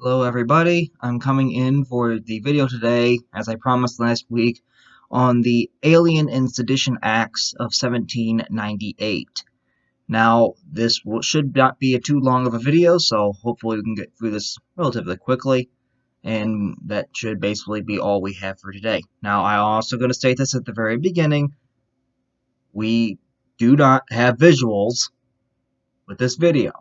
Hello everybody, I'm coming in for the video today, as I promised last week, on the Alien and Sedition Acts of 1798. Now, this should not be too long of a video, so hopefully we can get through this relatively quickly, and that should basically be all we have for today. Now, I'm also going to state this at the very beginning, we do not have visuals with this video.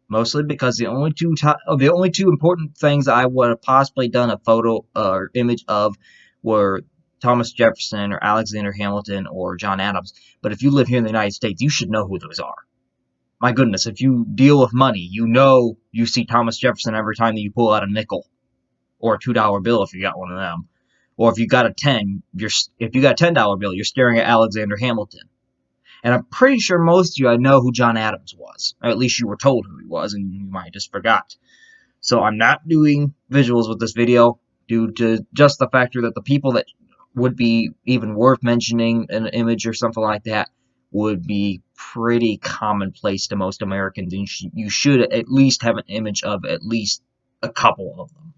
Mostly because the only two important things I would have possibly done a photo or image of were Thomas Jefferson or Alexander Hamilton or John Adams. But if you live here in the United States, you should know who those are. My goodness, if you deal with money, you know you see Thomas Jefferson every time that you pull out a nickel or a $2 bill if you got one of them. Or if you got a $10 bill, you're staring at Alexander Hamilton. And I'm pretty sure most of you know who John Adams was. Or at least you were told who he was, and you might just forgot. So I'm not doing visuals with this video due to just the factor that the people that would be even worth mentioning an image or something like that would be pretty commonplace to most Americans. And you should at least have an image of at least a couple of them.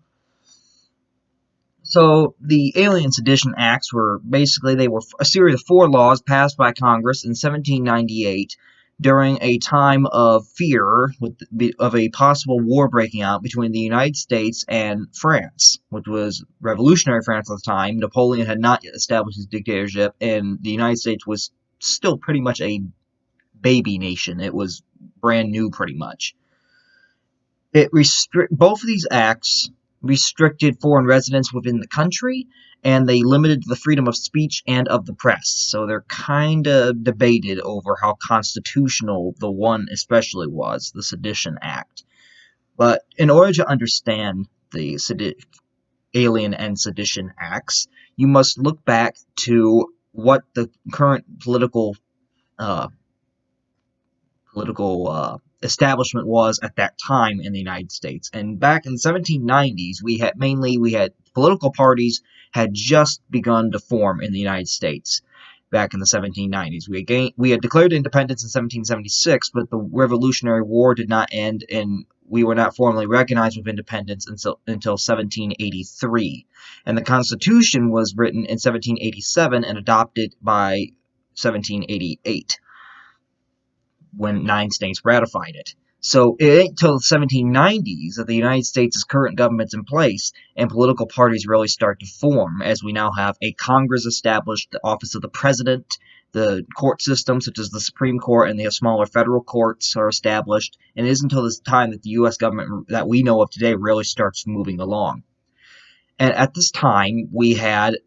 So the Alien and Sedition Acts were basically a series of 4 laws passed by Congress in 1798 during a time of fear of a possible war breaking out between the United States and France, which was revolutionary France at the time. Napoleon had not yet established his dictatorship, and the United States was still pretty much a baby nation. It was brand new pretty much. Both of these acts restricted foreign residents within the country, and they limited the freedom of speech and of the press. So they're kind of debated over how constitutional the one especially was, the Sedition Act. But in order to understand the Alien and Sedition Acts, you must look back to what the current political establishment was at that time in the United States. And back in the 1790s, we had political parties had just begun to form in the United States. Back in the 1790s, we had declared independence in 1776, but the Revolutionary War did not end, and we were not formally recognized with independence until 1783. And the Constitution was written in 1787 and adopted by 1788. When 9 states ratified it. So it ain't until the 1790s that the United States' current government's in place and political parties really start to form, as we now have a Congress established, the office of the President, the court system, such as the Supreme Court and the smaller federal courts are established, and it isn't until this time that the U.S. government that we know of today really starts moving along. And at this time, we had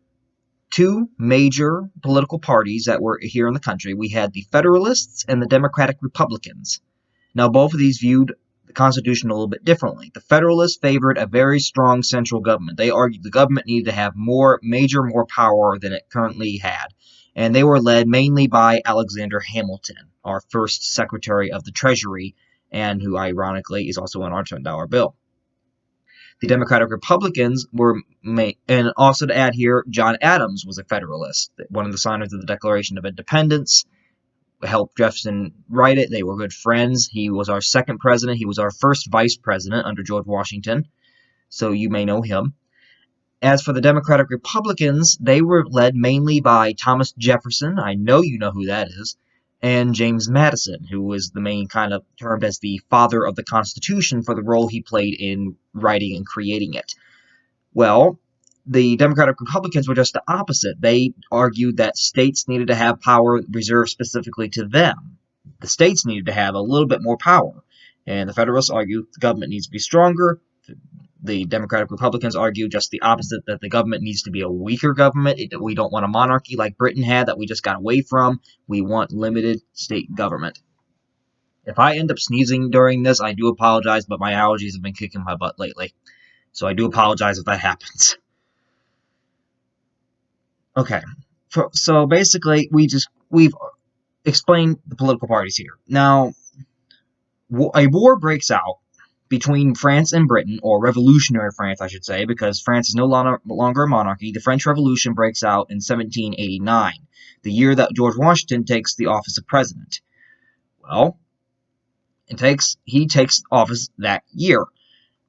2 major political parties that were here in the country. We had the Federalists and the Democratic Republicans. Now, both of these viewed the Constitution a little bit differently. The Federalists favored a very strong central government. They argued the government needed to have more power than it currently had. And they were led mainly by Alexander Hamilton, our first Secretary of the Treasury, and who, ironically, is also on our $10 bill. The Democratic Republicans and also to add here, John Adams was a Federalist, one of the signers of the Declaration of Independence, helped Jefferson write it. They were good friends. He was our second president. He was our first vice president under George Washington, so you may know him. As for the Democratic Republicans, they were led mainly by Thomas Jefferson. I know you know who that is. And James Madison, who was the main kind of termed as the father of the Constitution for the role he played in writing and creating it. Well, the Democratic Republicans were just the opposite. They argued that states needed to have power reserved specifically to them. The states needed to have a little bit more power. And the Federalists argued the government needs to be stronger. The Democratic Republicans argue just the opposite, that the government needs to be a weaker government. We don't want a monarchy like Britain had that we just got away from. We want limited state government. If I end up sneezing during this, I do apologize, but my allergies have been kicking my butt lately. So I do apologize if that happens. Okay, so basically we've explained the political parties here. Now, a war breaks out between France and Britain, or revolutionary France, I should say, because France is no longer a monarchy. The French Revolution breaks out in 1789, the year that George Washington takes the office of president. Well, he takes office that year.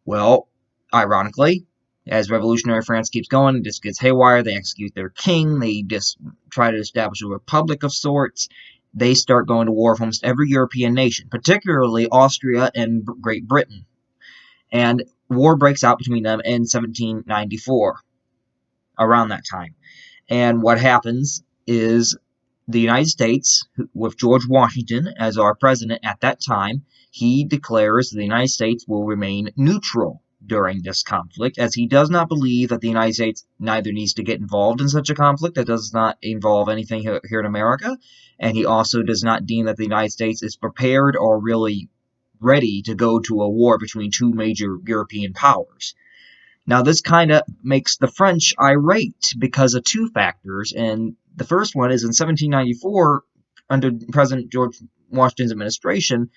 Well, ironically, as revolutionary France keeps going, it just gets haywire. They execute their king. They just try to establish a republic of sorts. They start going to war with almost every European nation, particularly Austria and Great Britain. And war breaks out between them in 1794, around that time. And what happens is the United States, with George Washington as our president at that time, he declares the United States will remain neutral during this conflict, as he does not believe that the United States neither needs to get involved in such a conflict that does not involve anything here in America, and he also does not deem that the United States is prepared or really ready to go to a war between two major European powers. Now, this kind of makes the French irate because of two factors, and the first one is in 1794, under President George Washington's administration,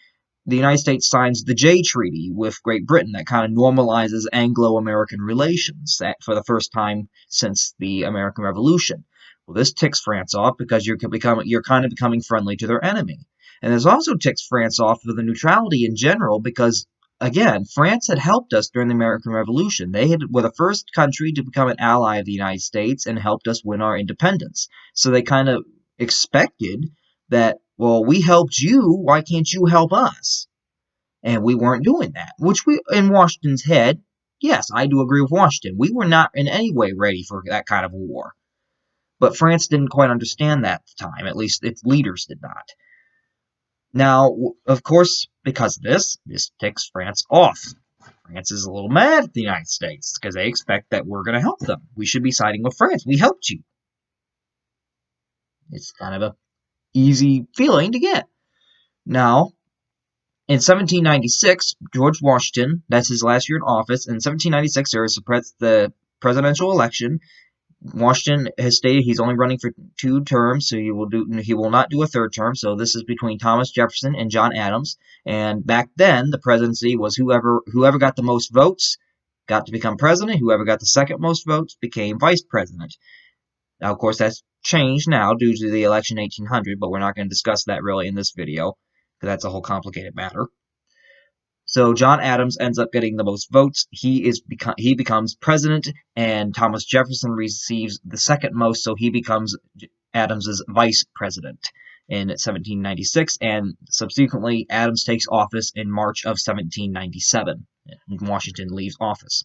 the United States signs the Jay Treaty with Great Britain that kind of normalizes Anglo-American relations for the first time since the American Revolution. Well, this ticks France off because you're kind of becoming friendly to their enemy. And this also ticks France off with the neutrality in general because, again, France had helped us during the American Revolution. They were the first country to become an ally of the United States and helped us win our independence. So they kind of expected that, well, we helped you, why can't you help us? And we weren't doing that, which in Washington's head, yes, I do agree with Washington. We were not in any way ready for that kind of a war. But France didn't quite understand that at the time, at least its leaders did not. Now, of course, because of this ticks France off. France is a little mad at the United States because they expect that we're going to help them. We should be siding with France. We helped you. It's kind of an easy feeling to get. Now, in 1796, George Washington, that's his last year in office, in 1796 there is the presidential election. Washington has stated he's only running for 2 terms, so he will not do a 3rd term. So this is between Thomas Jefferson and John Adams. And back then, the presidency was whoever got the most votes got to become president. Whoever got the second most votes became vice president. Now, of course, that's changed now due to the election in 1800, but we're not going to discuss that really in this video because that's a whole complicated matter. So John Adams ends up getting the most votes. He becomes president, and Thomas Jefferson receives the second most, so he becomes Adams's vice president in 1796, and subsequently Adams takes office in March of 1797. Washington leaves office.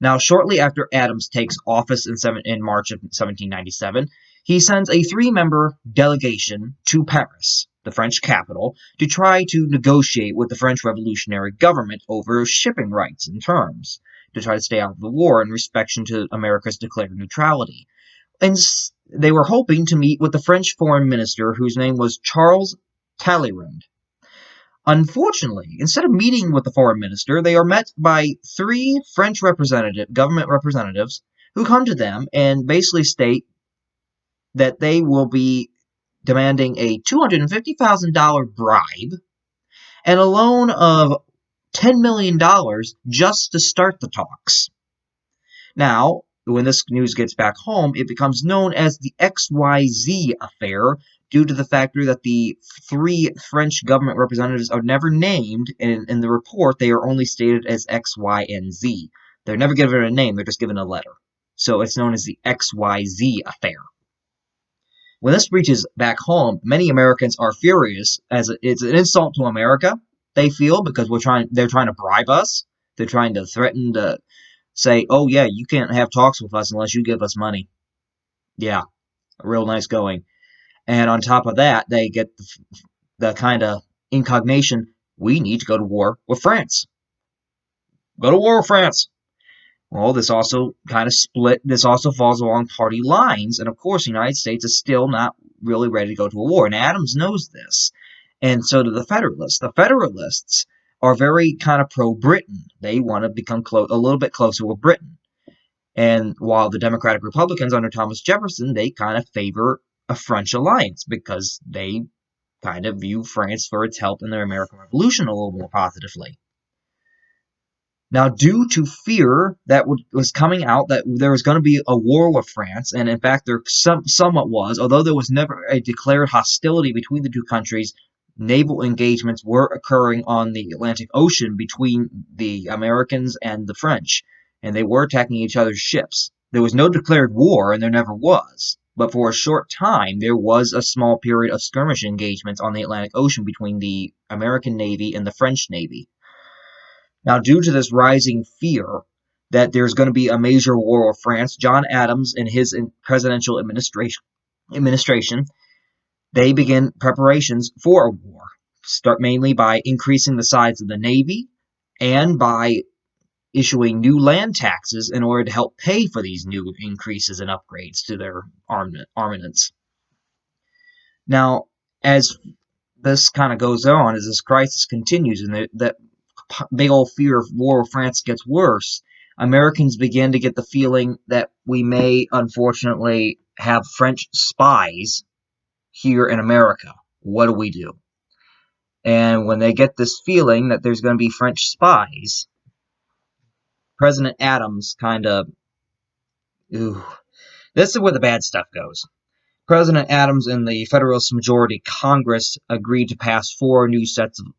Now, shortly after Adams takes office in March of 1797, he sends a 3-member delegation to Paris, the French capital, to try to negotiate with the French revolutionary government over shipping rights and terms, to try to stay out of the war in respect to America's declared neutrality. And they were hoping to meet with the French foreign minister, whose name was Charles Talleyrand. Unfortunately, instead of meeting with the foreign minister, they are met by 3 French government representatives who come to them and basically state that they will be demanding a $250,000 bribe and a loan of $10 million just to start the talks. Now, when this news gets back home, it becomes known as the Ysee Affair due to the factor that the 3 French government representatives are never named in the report. They are only stated as X, Y, and Z. They're never given a name, they're just given a letter. So it's known as the Ysee Affair. When this reaches back home, many Americans are furious, as it's an insult to America, they feel, because they're trying to bribe us. They're trying to threaten to say, oh yeah, you can't have talks with us unless you give us money. Yeah, real nice going. And on top of that, they get the kind of incognition, we need to go to war with France. Go to war with France. Well, this also kind of this also falls along party lines, and of course the United States is still not really ready to go to a war, and Adams knows this, and so do the Federalists. The Federalists are very kind of pro-Britain. They want to become a little bit closer with Britain. And while the Democratic Republicans under Thomas Jefferson, they kind of favor a French alliance because they kind of view France for its help in the American Revolution a little more positively. Now, due to fear that was coming out that there was going to be a war with France, and in fact there somewhat was, although there was never a declared hostility between the 2 countries, naval engagements were occurring on the Atlantic Ocean between the Americans and the French. and they were attacking each other's ships. There was no declared war, and there never was. But for a short time, there was a small period of skirmish engagements on the Atlantic Ocean between the American Navy and the French Navy. Now, due to this rising fear that there's going to be a major war with France, John Adams and his presidential administration, they begin preparations for a war. Start mainly by increasing the size of the Navy and by issuing new land taxes in order to help pay for these new increases and upgrades to their armaments. Now, as this kind of goes on, as this crisis continues and that big old fear of war with France gets worse, Americans begin to get the feeling that we may, unfortunately, have French spies here in America. What do we do? And when they get this feeling that there's going to be French spies, President Adams kind of, this is where the bad stuff goes. President Adams and the Federalist Majority Congress agreed to pass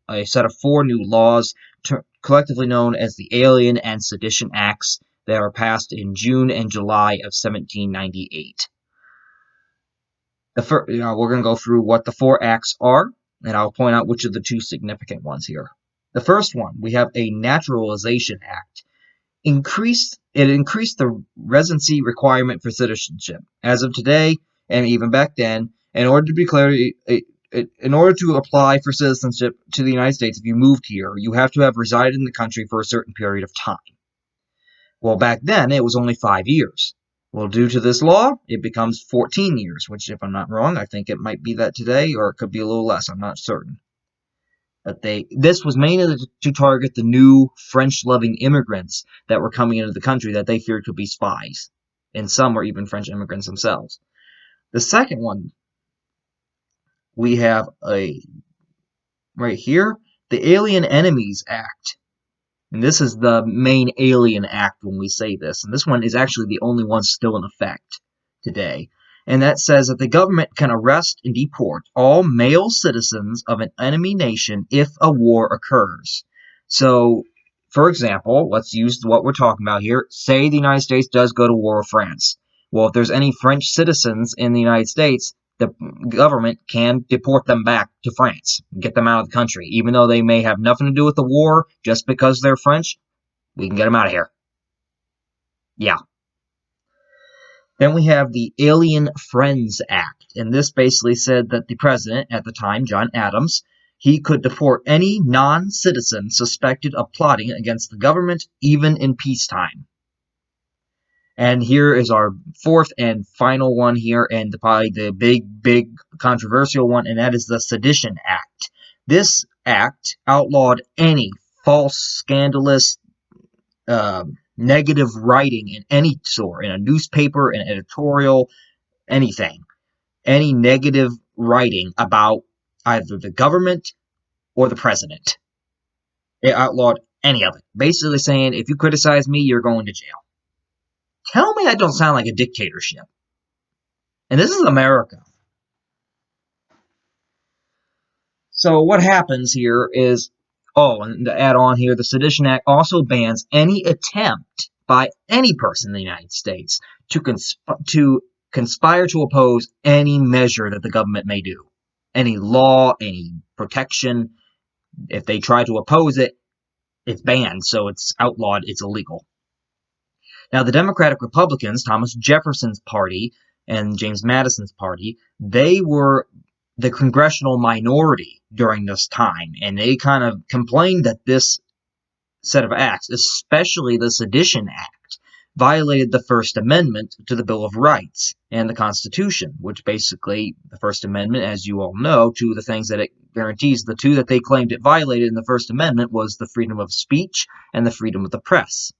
a set of four new laws, collectively known as the Alien and Sedition Acts, that were passed in June and July of 1798. We're going to go through what the four acts are, and I'll point out which are the two significant ones here. The first one, we have a Naturalization Act. It increased the residency requirement for citizenship. As of today, and even back then, in order to apply for citizenship to the United States, if you moved here, you have to have resided in the country for a certain period of time. Well, back then, it was only 5 years. Well, due to this law, it becomes 14 years, which, if I'm not wrong, I think it might be that today, or it could be a little less. I'm not certain. But this was mainly to target the new French-loving immigrants that were coming into the country that they feared could be spies. And some were even French immigrants themselves. The second one, we have right here, the Alien Enemies Act. And this is the main Alien Act when we say this. And this one is actually the only one still in effect today. And that says that the government can arrest and deport all male citizens of an enemy nation if a war occurs. So, for example, let's use what we're talking about here. Say the United States does go to war with France. Well, if there's any French citizens in the United States, the government can deport them back to France, get them out of the country. Even though they may have nothing to do with the war, just because they're French, we can get them out of here. Yeah. Then we have the Alien Friends Act, and this basically said that the president at the time, John Adams, he could deport any non-citizen suspected of plotting against the government, even in peacetime. And here is our fourth and final one here, and probably the big controversial one, and that is the Sedition Act. This act outlawed any false, scandalous, negative writing in any sort, in a newspaper, an editorial, anything. Any negative writing about either the government or the president. It outlawed any of it. Basically saying, if you criticize me, you're going to jail. Tell me that don't sound like a dictatorship. And this is America. So what happens here is, and to add on here, the Sedition Act also bans any attempt by any person in the United States to conspire to oppose any measure that the government may do. Any law, any protection. If they try to oppose it, it's banned, so it's outlawed, it's illegal. Now, the Democratic Republicans, Thomas Jefferson's party and James Madison's party, they were the congressional minority during this time, and they kind of complained that this set of acts, especially the Sedition Act, violated the First Amendment to the Bill of Rights and the Constitution, which basically, the First Amendment, as you all know, two of the things that it guarantees, the two that they claimed it violated in the First Amendment was the freedom of speech and the freedom of the press.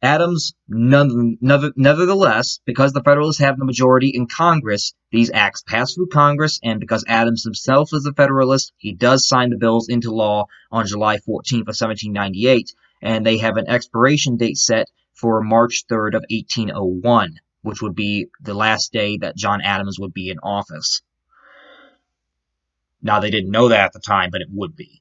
Adams, nevertheless, because the Federalists have the majority in Congress, these acts pass through Congress, and because Adams himself is a Federalist, he does sign the bills into law on July 14th of 1798, and they have an expiration date set for March 3rd of 1801, which would be the last day that John Adams would be in office. Now, they didn't know that at the time, but it would be.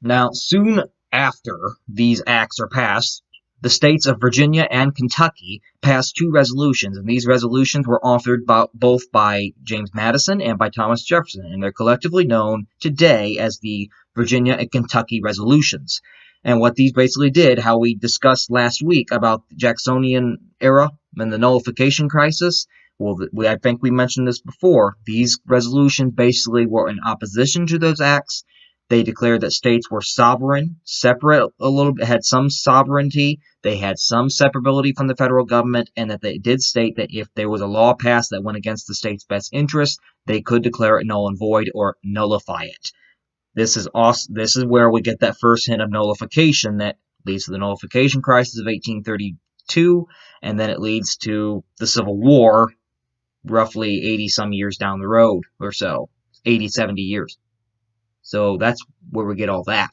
Now, soon after these acts are passed, the states of Virginia and Kentucky passed 2 resolutions, and these resolutions were authored both by James Madison and by Thomas Jefferson, and they're collectively known today as the Virginia and Kentucky resolutions. And what these basically did, how we discussed last week about the Jacksonian era and the nullification crisis, well, I think we mentioned this before. These resolutions basically were in opposition to those acts. They declared that states were sovereign, separate a little bit, had some sovereignty, they had some separability from the federal government, and that they did state that if there was a law passed that went against the state's best interest, they could declare it null and void or nullify it. This is where we get that first hint of nullification that leads to the nullification crisis of 1832, and then it leads to the Civil War roughly 80 some years down the road or so, 80, 70 years. So that's where we get all that.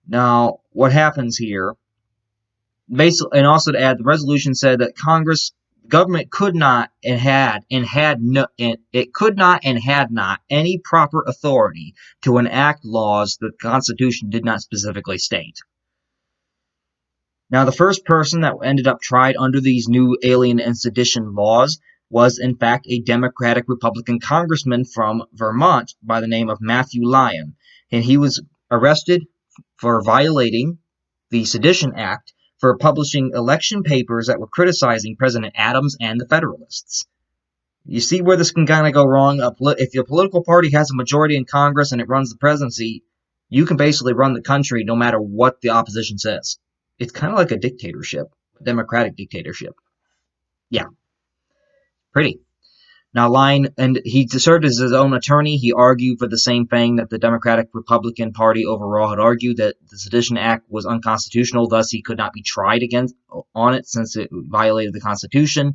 Now, what happens here, basically, and also to add, the resolution said that government could not and had not any proper authority to enact laws the Constitution did not specifically state. Now, the first person that ended up tried under these new Alien and Sedition laws was, in fact, a Democratic Republican congressman from Vermont by the name of Matthew Lyon, and he was arrested for violating the Sedition Act for publishing election papers that were criticizing President Adams and the Federalists. You see where this can kind of go wrong? If your political party has a majority in Congress and it runs the presidency, you can basically run the country no matter what the opposition says. It's kind of like a dictatorship, a democratic dictatorship. Yeah, pretty. Now, Lyon, and he served as his own attorney. He argued for the same thing that the Democratic Republican Party overall had argued, that the Sedition Act was unconstitutional, thus he could not be tried on it since it violated the Constitution.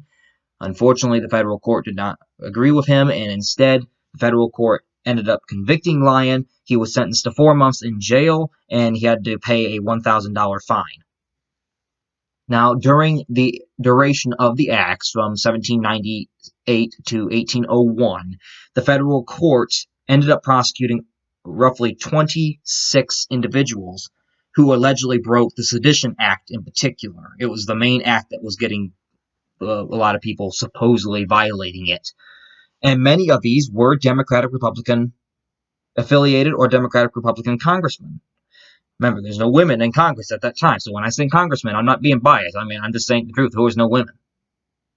Unfortunately, the federal court did not agree with him, and instead, the federal court ended up convicting Lyon. He was sentenced to 4 months in jail, and he had to pay a $1,000 fine. Now, during the duration of the acts from 1798 to 1801, the federal courts ended up prosecuting roughly 26 individuals who allegedly broke the Sedition Act in particular. It was the main act that was getting a lot of people supposedly violating it. And many of these were Democratic Republican affiliated or Democratic Republican congressmen. Remember, there's no women in Congress at that time. So when I say congressmen, I'm not being biased. I mean, I'm just saying the truth. There was no women.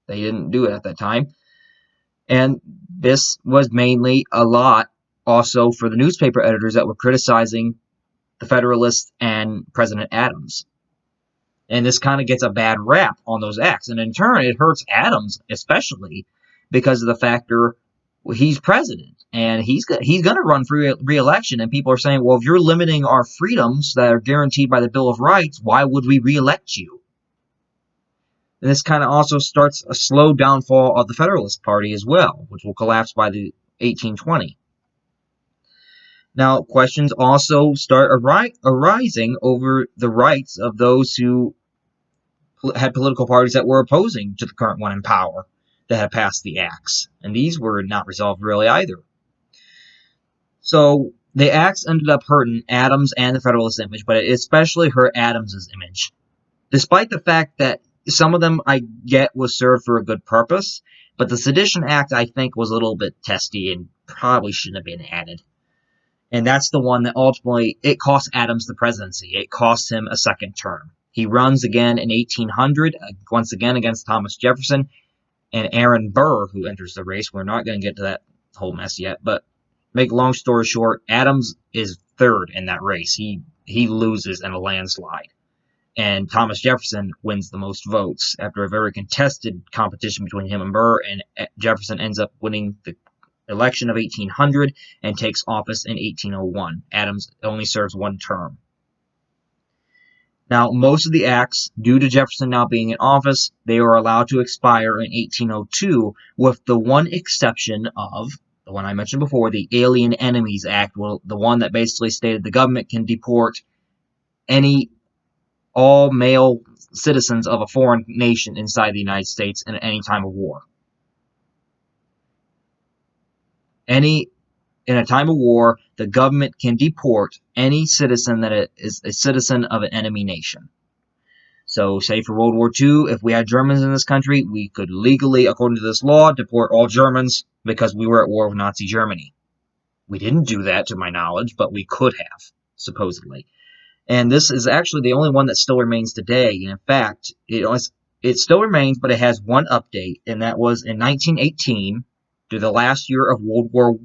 They didn't do it at that time. And this was mainly a lot also for the newspaper editors that were criticizing the Federalists and President Adams. And this kind of gets a bad rap on those acts. And in turn, it hurts Adams especially because of the factor he's president and he's going to run for re-election, and people are saying, well, if you're limiting our freedoms that are guaranteed by the Bill of Rights, why would we re-elect you? And this kind of also starts a slow downfall of the Federalist Party as well, which will collapse by the 1820. Now, questions also start arising over the rights of those who had political parties that were opposing to the current one in power that had passed the acts, and these were not resolved really either. So the acts ended up hurting Adams and the Federalist image, but it especially hurt Adams's image. Despite the fact that some of them I get was served for a good purpose, but the Sedition Act I think was a little bit testy and probably shouldn't have been added. And that's the one that ultimately, it cost Adams the presidency. It cost him a second term. He runs again in 1800, once again against Thomas Jefferson and Aaron Burr, who enters the race. We're not going to get to that whole mess yet, but make a long story short, Adams is third in that race. He loses in a landslide. And Thomas Jefferson wins the most votes after a very contested competition between him and Burr, and Jefferson ends up winning the election of 1800 and takes office in 1801. Adams only serves one term. Now, most of the acts, due to Jefferson now being in office, they were allowed to expire in 1802, with the one exception of the one I mentioned before, the Alien Enemies Act, the one that basically stated the government can deport all male citizens of a foreign nation inside the United States at any time of war. Any in a time of war, the government can deport any citizen that is a citizen of an enemy nation. So, say for World War II, if we had Germans in this country, we could legally, according to this law, deport all Germans because we were at war with Nazi Germany. We didn't do that, to my knowledge, but we could have, supposedly. And this is actually the only one that still remains today. And in fact, it still remains, but it has one update, and that was in 1918, to the last year of World War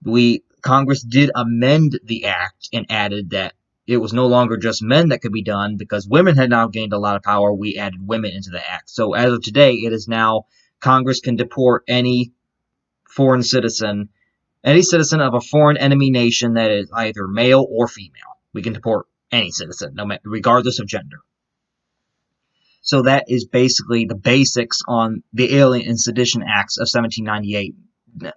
I. Congress did amend the act and added that it was no longer just men that could be done because women had now gained a lot of power. We added women into the act. So as of today, it is now Congress can deport any foreign citizen, any citizen of a foreign enemy nation that is either male or female. We can deport any citizen, regardless of gender. So that is basically the basics on the Alien and Sedition Acts of 1798.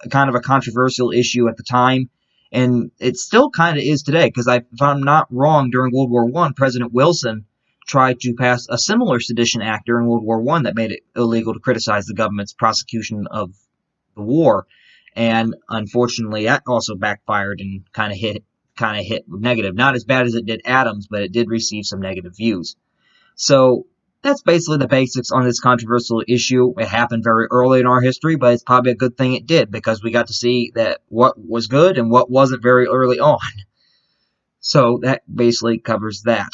Kind of a controversial issue at the time, and it still kind of is today, because if I'm not wrong, during World War I, President Wilson tried to pass a similar Sedition Act during World War I that made it illegal to criticize the government's prosecution of the war, and unfortunately that also backfired and kind of hit negative. Not as bad as it did Adams, but it did receive some negative views. So that's basically the basics on this controversial issue. It happened very early in our history, but it's probably a good thing it did, because we got to see that what was good and what wasn't very early on. So that basically covers that.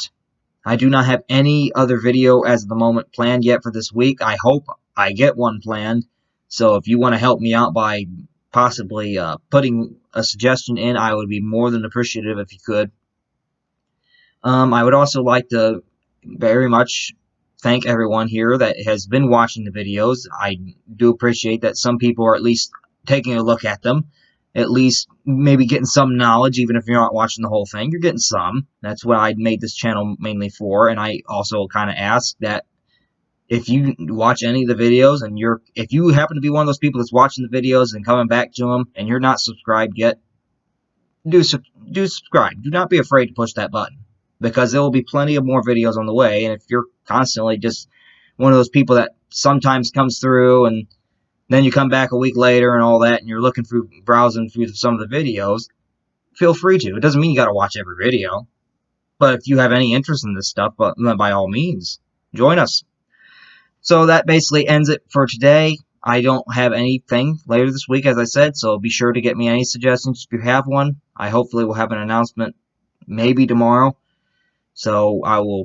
I do not have any other video as of the moment planned yet for this week. I hope I get one planned. So if you want to help me out by possibly putting a suggestion in, I would be more than appreciative if you could. I would also like to very much thank everyone here that has been watching the videos. I do appreciate that some people are at least taking a look at them, at least maybe getting some knowledge. Even if you're not watching the whole thing, you're getting some. That's what I made this channel mainly for. And I also kind of ask that if you watch any of the videos and if you happen to be one of those people that's watching the videos and coming back to them and you're not subscribed yet, do subscribe. Do not be afraid to push that button, because there will be plenty of more videos on the way. And if you're constantly just one of those people that sometimes comes through and then you come back a week later and all that, and you're browsing through some of the videos, feel free to. It doesn't mean you got to watch every video, but if you have any interest in this stuff, by all means, join us. So that basically ends it for today. I don't have anything later this week, as I said, so be sure to get me any suggestions if you have one. I hopefully will have an announcement maybe tomorrow. So I will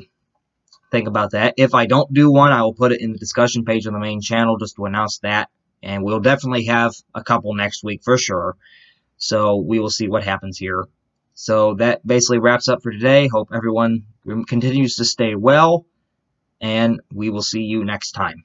think about that. If I don't do one, I will put it in the discussion page on the main channel just to announce that. And we'll definitely have a couple next week for sure. So we will see what happens here. So that basically wraps up for today. Hope everyone continues to stay well, and we will see you next time.